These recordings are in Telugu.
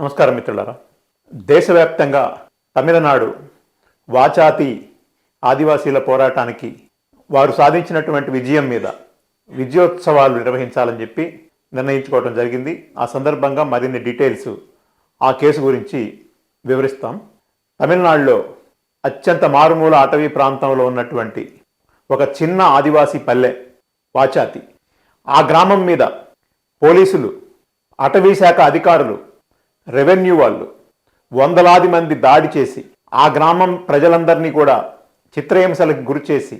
నమస్కారం మిత్రులారా. దేశవ్యాప్తంగా తమిళనాడు వాచాతి ఆదివాసీల పోరాటానికి వారు సాధించినటువంటి విజయం మీద విజయోత్సవాలు నిర్వహించాలని చెప్పి నిర్ణయించుకోవడం జరిగింది. ఆ సందర్భంగా మరిన్ని డీటెయిల్స్ ఆ కేసు గురించి వివరిస్తాం. తమిళనాడులో అత్యంత మారుమూల అటవీ ప్రాంతంలో ఉన్నటువంటి ఒక చిన్న ఆదివాసీ పల్లె వాచాతి. ఆ గ్రామం మీద పోలీసులు, అటవీ శాఖ అధికారులు, రెవెన్యూ వాళ్ళు వందలాది మంది దాడి చేసి ఆ గ్రామం ప్రజలందరినీ కూడా చిత్రహింసలకు గురి చేసి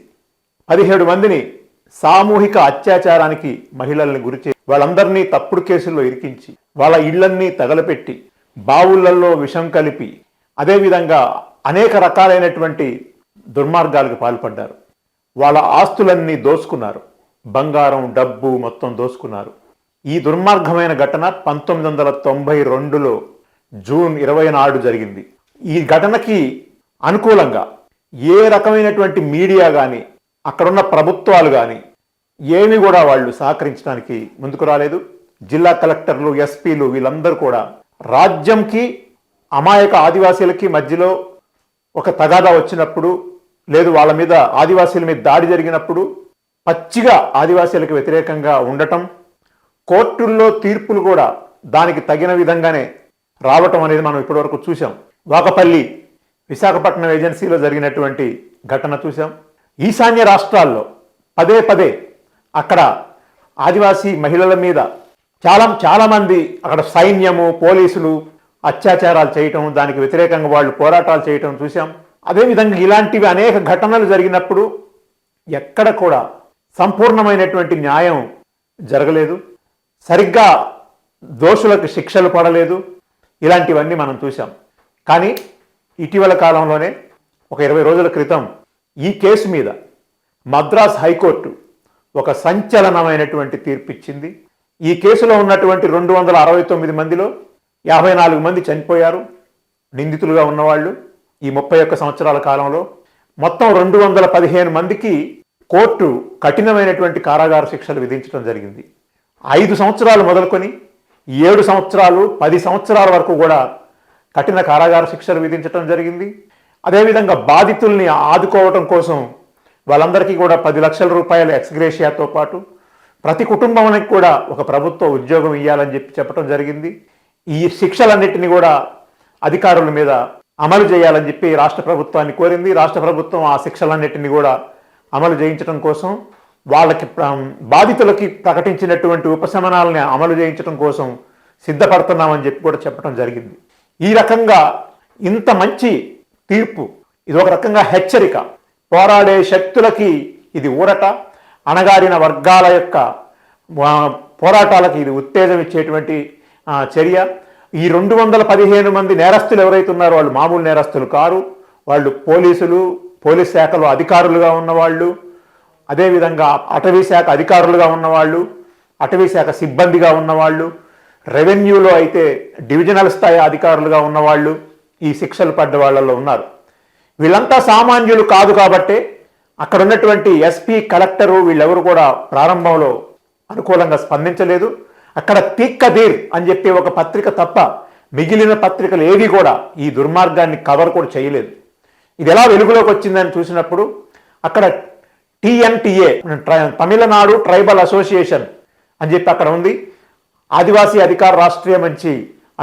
17 మందిని సామూహిక అత్యాచారానికి మహిళల్ని గురిచేసి వాళ్ళందరినీ తప్పుడు కేసుల్లో ఇరికించి వాళ్ళ ఇళ్లన్నీ తగలపెట్టి బావులలో విషం కలిపి అదేవిధంగా అనేక రకాలైనటువంటి దుర్మార్గాలకు పాల్పడ్డారు. వాళ్ళ ఆస్తులన్నీ దోసుకున్నారు. బంగారం, డబ్బు మొత్తం దోసుకున్నారు. ఈ దుర్మార్గమైన ఘటన 1992లో జూన్ 20 నాడు జరిగింది. ఈ ఘటనకి అనుకూలంగా ఏ రకమైనటువంటి మీడియా కానీ అక్కడున్న ప్రభుత్వాలు కానీ ఏమీ కూడా వాళ్ళు సహకరించడానికి ముందుకు రాలేదు. జిల్లా కలెక్టర్లు, ఎస్పీలు వీళ్ళందరూ కూడా రాజ్యంకి అమాయక ఆదివాసీలకి మధ్యలో ఒక తగాదా వచ్చినప్పుడు, లేదు వాళ్ళ మీద ఆదివాసీల మీద దాడి జరిగినప్పుడు పచ్చిగా ఆదివాసీలకు వ్యతిరేకంగా ఉండటం, కోర్టుల్లో తీర్పులు కూడా దానికి తగిన విధంగానే రావటం అనేది మనం ఇప్పటివరకు చూసాం. వాకపల్లి విశాఖపట్నం ఏజెన్సీలో జరిగినటువంటి ఘటన చూసాం. ఈశాన్య రాష్ట్రాల్లో పదే పదే అక్కడ ఆదివాసీ మహిళల మీద చాలామంది అక్కడ సైన్యము, పోలీసులు అత్యాచారాలు చేయటం, దానికి వ్యతిరేకంగా వాళ్ళు పోరాటాలు చేయటం చూసాం. అదేవిధంగా ఇలాంటివి అనేక ఘటనలు జరిగినప్పుడు ఎక్కడ కూడా సంపూర్ణమైనటువంటి న్యాయం జరగలేదు. సరిగ్గా దోషులకు శిక్షలు పడలేదు. ఇలాంటివన్నీ మనం చూసాం. కానీ ఇటీవల కాలంలోనే ఒక 20 రోజుల క్రితం ఈ కేసు మీద మద్రాస్ హైకోర్టు ఒక సంచలనమైనటువంటి తీర్పు ఇచ్చింది. ఈ కేసులో ఉన్నటువంటి 269 మందిలో 54 మంది చనిపోయారు నిందితులుగా ఉన్నవాళ్ళు. ఈ 31 సంవత్సరాల కాలంలో మొత్తం 215 మందికి కోర్టు కఠినమైనటువంటి కారాగార శిక్షలు విధించడం జరిగింది. 5 సంవత్సరాలు మొదలుకొని 7 సంవత్సరాలు, 10 సంవత్సరాల వరకు కూడా కఠిన కారాగార శిక్షలు విధించడం జరిగింది. అదేవిధంగా బాధితుల్ని ఆదుకోవటం కోసం వాళ్ళందరికీ కూడా 10 లక్షల రూపాయల ఎక్స్గ్రేషియాతో పాటు ప్రతి కుటుంబానికి కూడా ఒక ప్రభుత్వ ఉద్యోగం ఇవ్వాలని చెప్పడం జరిగింది. ఈ శిక్షలన్నింటినీ కూడా అధికారుల మీద అమలు చేయాలని చెప్పి రాష్ట్ర ప్రభుత్వాన్ని కోరింది. రాష్ట్ర ప్రభుత్వం ఆ శిక్షలన్నింటినీ కూడా అమలు చేయించడం కోసం, వాళ్ళకి బాధితులకి ప్రకటించినటువంటి ఉపశమనాలని అమలు చేయించడం కోసం సిద్ధపడుతున్నామని చెప్పి కూడా చెప్పడం జరిగింది. ఈ రకంగా ఇంత మంచి తీర్పు ఇది ఒక రకంగా హెచ్చరిక. పోరాడే శక్తులకి ఇది ఊరట, అణగారిన వర్గాల యొక్క పోరాటాలకి ఇది ఉత్తేజం ఇచ్చేటువంటి చర్య. ఈ 215 మంది నేరస్తులు ఎవరైతే ఉన్నారో వాళ్ళు మామూలు నేరస్తులు కారు. వాళ్ళు పోలీసులు, పోలీస్ శాఖలో అధికారులుగా ఉన్నవాళ్ళు, అదేవిధంగా అటవీ శాఖ అధికారులుగా ఉన్నవాళ్ళు, అటవీ శాఖ సిబ్బందిగా ఉన్నవాళ్ళు, రెవెన్యూలో అయితే డివిజనల్ స్థాయి అధికారులుగా ఉన్నవాళ్ళు ఈ శిక్షలు పడ్డ వాళ్ళల్లో ఉన్నారు. వీళ్ళంతా సామాన్యులు కాదు కాబట్టే అక్కడ ఉన్నటువంటి ఎస్పీ, కలెక్టరు వీళ్ళెవరు కూడా ప్రారంభంలో అనుకూలంగా స్పందించలేదు. అక్కడ తీక్కదీర్ అని చెప్పి ఒక పత్రిక తప్ప మిగిలిన పత్రికలు ఏవి కూడా ఈ దుర్మార్గాన్ని కవర్ కూడా చేయలేదు. ఇది ఎలా వెలుగులోకి వచ్చిందని చూసినప్పుడు అక్కడ TNTA, తమిళనాడు ట్రైబల్ అసోసియేషన్ అని చెప్పి అక్కడ ఉంది. ఆదివాసీ అధికార రాష్ట్రీయ మంచి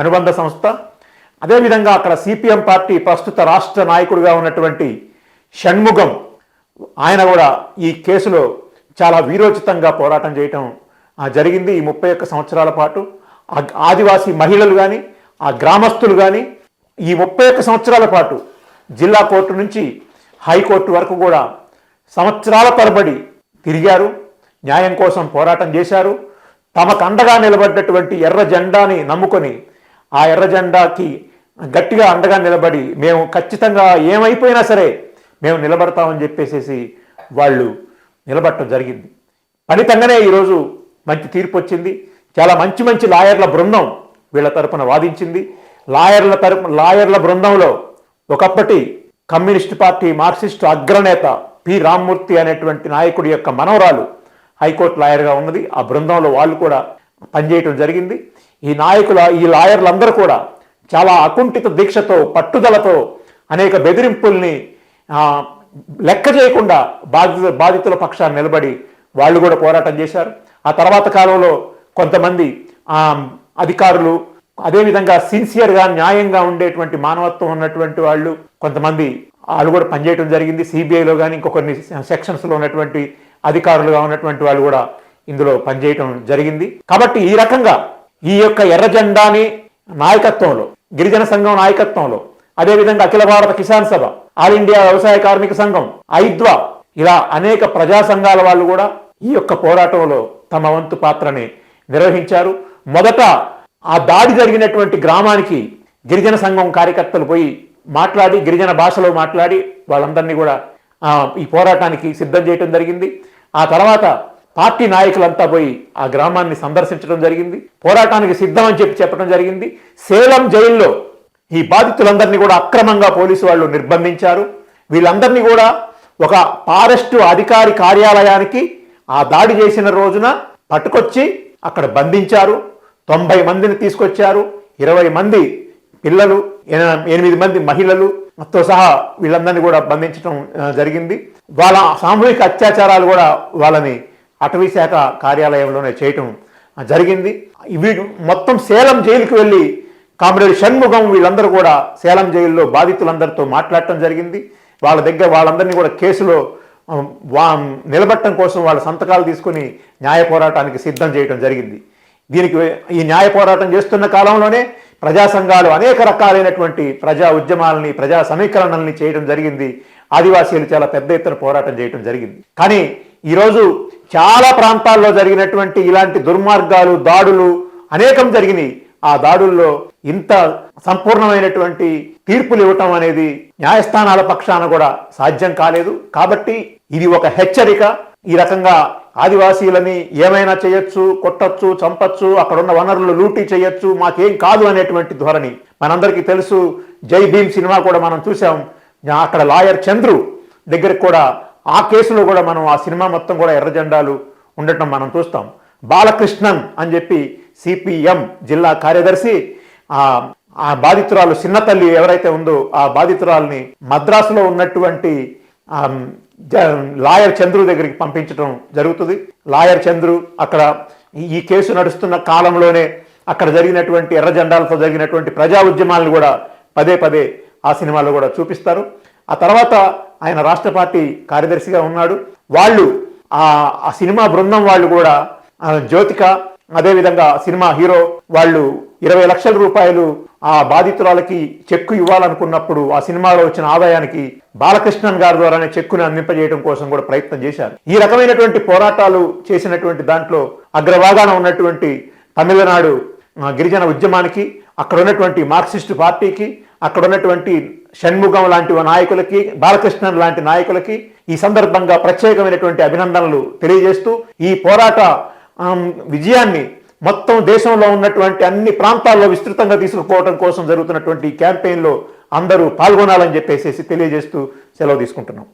అనుబంధ సంస్థ. అదేవిధంగా అక్కడ CPM పార్టీ ప్రస్తుత రాష్ట్ర నాయకుడిగా ఉన్నటువంటి షణ్ముగం, ఆయన కూడా ఈ కేసులో చాలా వీరోచితంగా పోరాటం చేయటం జరిగింది. ఈ 31 సంవత్సరాల పాటు ఆదివాసీ మహిళలు కానీ, ఆ గ్రామస్తులు కానీ ఈ 31 సంవత్సరాల పాటు జిల్లా కోర్టు నుంచి హైకోర్టు వరకు కూడా సంవత్సరాల తరబడి తిరిగారు, న్యాయం కోసం పోరాటం చేశారు. తమకు అండగా నిలబడ్డటువంటి ఎర్ర జెండాని నమ్ముకొని ఆ ఎర్ర జెండాకి గట్టిగా అండగా నిలబడి మేము ఖచ్చితంగా ఏమైపోయినా సరే మేము నిలబడతామని చెప్పేసి వాళ్ళు నిలబడటం జరిగింది. ఫలితంగానే ఈరోజు మంచి తీర్పు వచ్చింది. చాలా మంచి లాయర్ల బృందం వీళ్ళ తరపున వాదించింది. లాయర్ల బృందంలో ఒకప్పటి కమ్యూనిస్ట్ పార్టీ మార్క్సిస్టు అగ్రనేత పి రామ్మూర్తి అనేటువంటి నాయకుడి యొక్క మనవరాలు హైకోర్టు లాయర్గా ఉన్నది. ఆ బృందంలో వాళ్ళు కూడా పనిచేయటం జరిగింది. ఈ లాయర్లందరూ కూడా చాలా అకుంఠిత దీక్షతో పట్టుదలతో అనేక బెదిరింపుల్ని లెక్క చేయకుండా బాధితుల పక్షాన్ని నిలబడి వాళ్ళు కూడా పోరాటం చేశారు. ఆ తర్వాత కాలంలో కొంతమంది అధికారులు, అదేవిధంగా సిన్సియర్గా న్యాయంగా ఉండేటువంటి మానవత్వం ఉన్నటువంటి వాళ్ళు కొంతమంది వాళ్ళు కూడా పనిచేయడం జరిగింది. సిబిఐలో కానీ ఇంకొన్ని సెక్షన్స్లో ఉన్నటువంటి అధికారులుగా ఉన్నటువంటి వాళ్ళు కూడా ఇందులో పనిచేయటం జరిగింది. కాబట్టి ఈ రకంగా ఈ యొక్క ఎర్ర జెండాని నాయకత్వంలో, గిరిజన సంఘం నాయకత్వంలో, అదేవిధంగా అఖిల భారత కిసాన్ సభ, ఆల్ ఇండియా వ్యవసాయ కార్మిక సంఘం, ఐద్వా, ఇలా అనేక ప్రజా సంఘాల వాళ్ళు కూడా ఈ యొక్క పోరాటంలో తమ వంతు పాత్రని నిర్వహించారు. మొదట ఆ దాడి జరిగినటువంటి గ్రామానికి గిరిజన సంఘం కార్యకర్తలు పోయి మాట్లాడి, గిరిజన భాషలో మాట్లాడి వాళ్ళందరినీ కూడా ఈ పోరాటానికి సిద్ధం చేయడం జరిగింది. ఆ తర్వాత పార్టీ నాయకులంతా పోయి ఆ గ్రామాన్ని సందర్శించడం జరిగింది. పోరాటానికి సిద్ధం అని చెప్పడం జరిగింది. సేలం జైల్లో ఈ బాధితులందరినీ కూడా అక్రమంగా పోలీసు వాళ్ళు నిర్బంధించారు. వీళ్ళందరినీ కూడా ఒక ఫారెస్టు అధికారి కార్యాలయానికి ఆ దాడి చేసిన రోజున పట్టుకొచ్చి అక్కడ బంధించారు. 90 మందిని తీసుకొచ్చారు. 20 మంది పిల్లలు, 8 మంది మహిళలుతో సహా వీళ్ళందరినీ కూడా బంధించడం జరిగింది. వాళ్ళ సామూహిక అత్యాచారాలు కూడా వాళ్ళని అటవీ శాఖ కార్యాలయంలోనే చేయటం జరిగింది. వీడు మొత్తం సేలం జైలుకి వెళ్ళి కామ్రేడ్ షణ్ముగం వీళ్ళందరూ కూడా సేలం జైల్లో బాధితులందరితో మాట్లాడటం జరిగింది. వాళ్ళందరినీ కూడా కేసులో నిలబెట్టడం కోసం వాళ్ళ సంతకాలు తీసుకుని న్యాయ పోరాటానికి సిద్ధం చేయడం జరిగింది. దీనికి ఈ న్యాయ పోరాటం చేస్తున్న కాలంలోనే ప్రజా సంఘాలు అనేక రకాలైనటువంటి ప్రజా ఉద్యమాలని, ప్రజా సమీకరణల్ని చేయడం జరిగింది. ఆదివాసీలు చాలా పెద్ద ఎత్తున పోరాటం చేయడం జరిగింది. కానీ ఈరోజు చాలా ప్రాంతాల్లో జరిగినటువంటి ఇలాంటి దుర్మార్గాలు, దాడులు అనేకం జరిగినాయి. ఆ దాడుల్లో ఇంత సంపూర్ణమైనటువంటి తీర్పులు ఇవ్వటం అనేది న్యాయస్థానాల పక్షాన కూడా సాధ్యం కాలేదు. కాబట్టి ఇది ఒక హెచ్చరిక. ఈ రకంగా ఆదివాసీలని ఏమైనా చేయొచ్చు, కొట్టచ్చు, చంపచ్చు, అక్కడున్న వనరులు లూటీ చేయొచ్చు, మాకేం కాదు అనేటువంటి ధోరణి మనందరికీ తెలుసు. జై భీమ్ సినిమా కూడా మనం చూసాం. అక్కడ లాయర్ చంద్రు దగ్గరికి కూడా ఆ కేసులో కూడా మనం ఆ సినిమా మొత్తం కూడా ఎర్ర జెండాలు ఉండటం మనం చూస్తాం. బాలకృష్ణన్ అని చెప్పి సిపిఎం జిల్లా కార్యదర్శి ఆ బాధితురాలు చిన్నతల్లి ఎవరైతే ఉందో ఆ బాధితురాల్ని మద్రాసులో ఉన్నటువంటి లాయర్ చంద్రు దగ్గరికి పంపించడం జరుగుతుంది. లాయర్ చంద్రు అక్కడ ఈ కేసు నడుస్తున్న కాలంలోనే అక్కడ జరిగినటువంటి ఎర్ర జెండాలతో జరిగినటువంటి ప్రజా ఉద్యమాలను కూడా పదే పదే ఆ సినిమాలో కూడా చూపిస్తారు. ఆ తర్వాత ఆయన రాష్ట్ర పార్టీ కార్యదర్శిగా ఉన్నాడు. వాళ్ళు ఆ సినిమా బృందం వాళ్ళు కూడా జ్యోతిక, అదేవిధంగా సినిమా హీరో వాళ్ళు 20 లక్షల రూపాయలు ఆ బాధితురాలకి చెక్కు ఇవ్వాలనుకున్నప్పుడు ఆ సినిమాలో వచ్చిన ఆదాయానికి బాలకృష్ణన్ గారి ద్వారానే చెక్కును అందింపజేయడం కోసం కూడా ప్రయత్నం చేశారు. ఈ రకమైనటువంటి పోరాటాలు చేసినటువంటి దాంట్లో అగ్రభాగాన ఉన్నటువంటి తమిళనాడు గిరిజన ఉద్యమానికి, అక్కడ ఉన్నటువంటి మార్క్సిస్టు పార్టీకి, అక్కడ ఉన్నటువంటి షణ్ముగం లాంటి నాయకులకి, బాలకృష్ణన్ లాంటి నాయకులకి ఈ సందర్భంగా ప్రత్యేకమైనటువంటి అభినందనలు తెలియజేస్తూ ఈ పోరాట విజయాన్ని మొత్తం దేశంలో ఉన్నటువంటి అన్ని ప్రాంతాల్లో విస్తృతంగా తీసుకుపోవడం కోసం జరుగుతున్నటువంటి క్యాంపెయిన్లో అందరూ పాల్గొనాలని చెప్పేసి తెలియజేస్తూ సెలవు తీసుకుంటున్నాం.